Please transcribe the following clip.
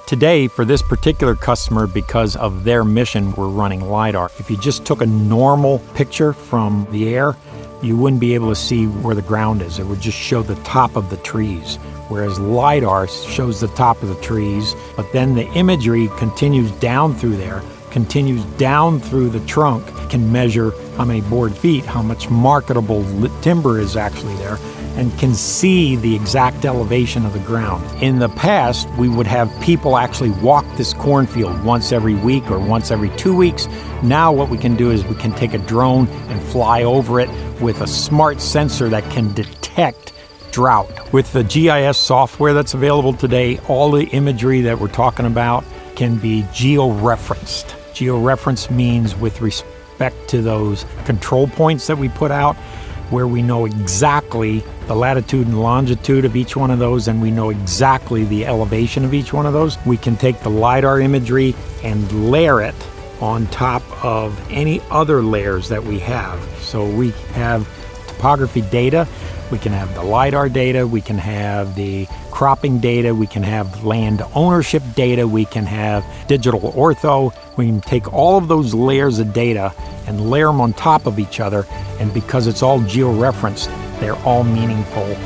Today, for this particular customer, because of their mission, we're running Lidar. If you just took a normal picture from the air, you wouldn't be able to see where the ground is. It would just show the top of the trees, whereas Lidar shows the top of the trees, but then the imagery continues down through there, continues down through the trunk, can measure how many board feet, how much marketable timber is actually there, and can see the exact elevation of the ground. In the past, we would have people actually walk this cornfield once every week or once every 2 weeks. Now what we can do is we can take a drone and fly over it with a smart sensor that can detect drought. With the GIS software that's available today, all the imagery that we're talking about can be geo-referenced. Geo-referenced means with respect to those control points that we put out, where we know exactly the latitude and longitude of each one of those, and we know exactly the elevation of each one of those. We can take the Lidar imagery and layer it on top of any other layers that we have. So we have topography data, we can have the Lidar data, we can have the cropping data, we can have land ownership data, we can have digital ortho. We can take all of those layers of data and layer them on top of each other, and because it's all geo-referenced, they're all meaningful